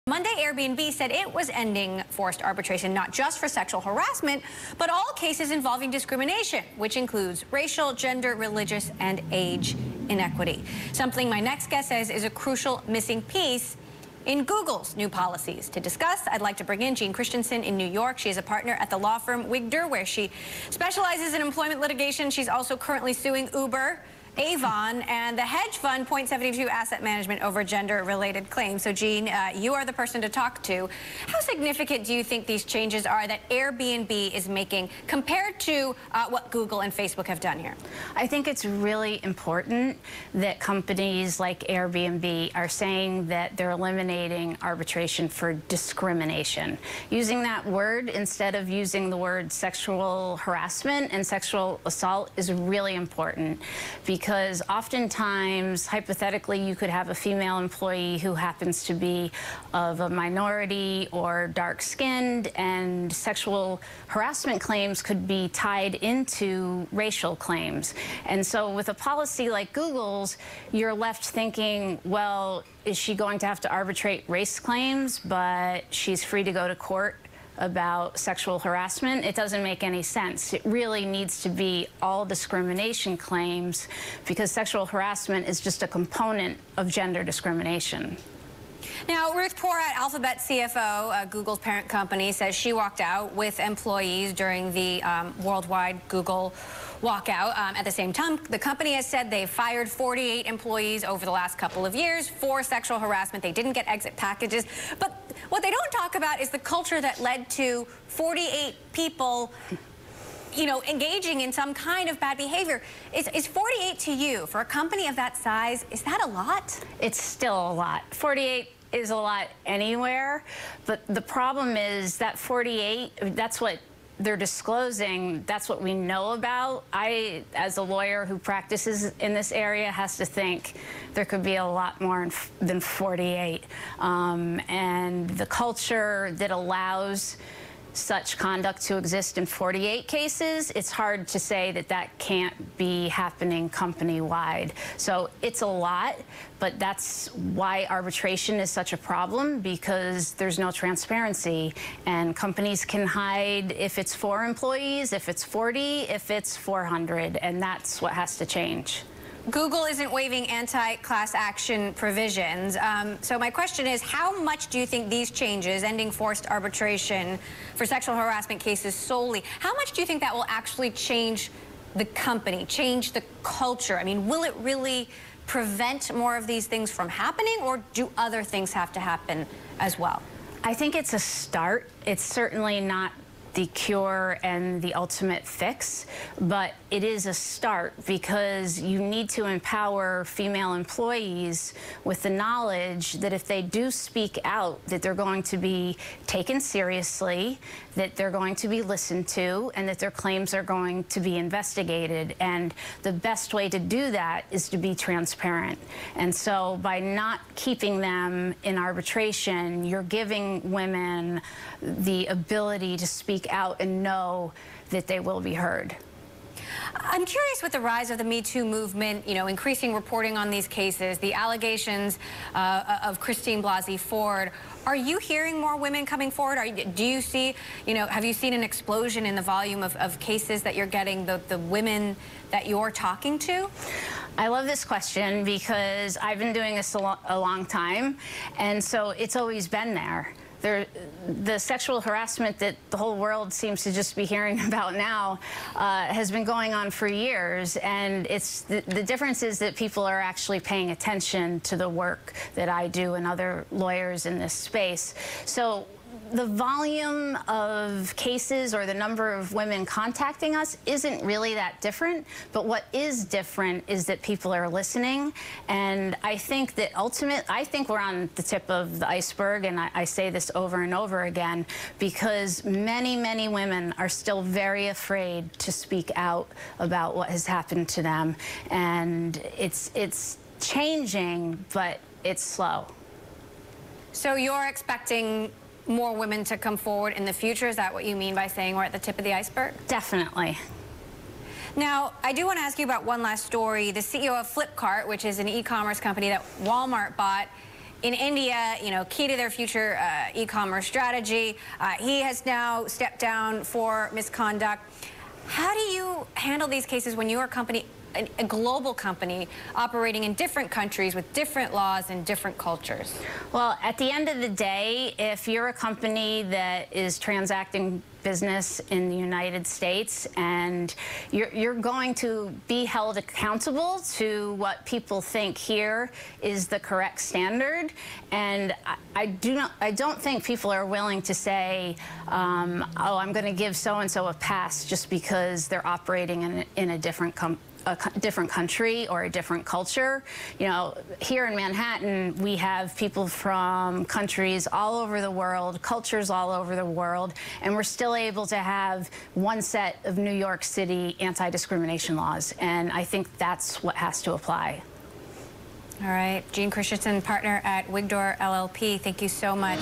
Monday, Airbnb said it was ending forced arbitration, not just for sexual harassment, but all cases involving discrimination, which includes racial, gender, religious, and age inequity. Something my next guest says is a crucial missing piece in Google's new policies. To discuss, I'd like to bring in Jeanne Christensen in New York. She is a partner at the law firm Wigdor, where she specializes in employment litigation. She's also currently suing Uber, Avon, and the hedge fund Point72 Asset Management over gender-related claims. So, Jeanne, you are the person to talk to. How significant do you think these changes are that Airbnb is making compared to what Google and Facebook have done here? I think it's really important that companies like Airbnb are saying that they're eliminating arbitration for discrimination. Using that word instead of using the word sexual harassment and sexual assault is really important, because oftentimes, hypothetically, you could have a female employee who happens to be of a minority or dark-skinned, and sexual harassment claims could be tied into racial claims. And so with a policy like Google's, you're left thinking, well, is she going to have to arbitrate race claims, but she's free to go to court about sexual harassment? It doesn't make any sense. It really needs to be all discrimination claims, because sexual harassment is just a component of gender discrimination. Now, Ruth Porat, Alphabet CFO, Google's parent company, says she walked out with employees during the worldwide Google walkout. At the same time, the company has said they've fired 48 employees over the last couple of years for sexual harassment. They didn't get exit packages. But what they don't talk about is the culture that led to 48 people, you know, engaging in some kind of bad behavior. Is 48 to you, for a company of that size, is that a lot? It's still a lot. 48 is a lot anywhere, but the problem is that 48, that's what they're disclosing, that's what we know about. I, as a lawyer who practices in this area, has to think there could be a lot more than 48. And the culture that allows such conduct to exist in 48 cases, it's hard to say that that can't be happening company-wide. So it's a lot, but that's why arbitration is such a problem, because there's no transparency, and companies can hide if it's 4 employees, if it's 40, if it's 400, and that's what has to change. Google isn't waiving anti-class action provisions. So my question is, how much do you think these changes, ending forced arbitration for sexual harassment cases solely, how much do you think that will actually change the company, change the culture? I mean, will it really prevent more of these things from happening, or do other things have to happen as well? I think it's a start. It's certainly not the cure and the ultimate fix, but it is a start, because you need to empower female employees with the knowledge that if they do speak out, that they're going to be taken seriously, that they're going to be listened to, and that their claims are going to be investigated. And the best way to do that is to be transparent. And so by not keeping them in arbitration, you're giving women the ability to speak out and know that they will be heard. I'm curious, with the rise of the Me Too movement, you know, increasing reporting on these cases, the allegations of Christine Blasey Ford, are you hearing more women coming forward? Do you see, you know, have you seen an explosion in the volume of cases that you're getting, the women that you're talking to? I love this question, because I've been doing this a long time, and so it's always been there. The sexual harassment that the whole world seems to just be hearing about now has been going on for years, and it's the difference is that people are actually paying attention to the work that I do and other lawyers in this space. So the volume of cases or the number of women contacting us isn't really that different, but what is different is that people are listening. And I think that I think we're on the tip of the iceberg, and I say this over and over again, because many, many women are still very afraid to speak out about what has happened to them. And it's changing, but it's slow. So you're expecting more women to come forward in the future? Is that what you mean by saying we're at the tip of the iceberg? Definitely. Now, I do want to ask you about one last story. The CEO of Flipkart, which is an e-commerce company that Walmart bought, in India, key to their future e-commerce strategy. He has now stepped down for misconduct. How do you handle these cases when you're a global company operating in different countries with different laws and different cultures? Well, at the end of the day, if you're a company that is transacting business in the United States and you're going to be held accountable to what people think here is the correct standard, and I don't think people are willing to say, oh, I'm going to give so-and-so a pass just because they're operating in a different country or a different culture. Here in Manhattan, we have people from countries all over the world, cultures all over the world, and we're still able to have one set of New York City anti-discrimination laws, and I think that's what has to apply. All right. Jeanne Christensen, partner at Wigdor LLP, thank you so much.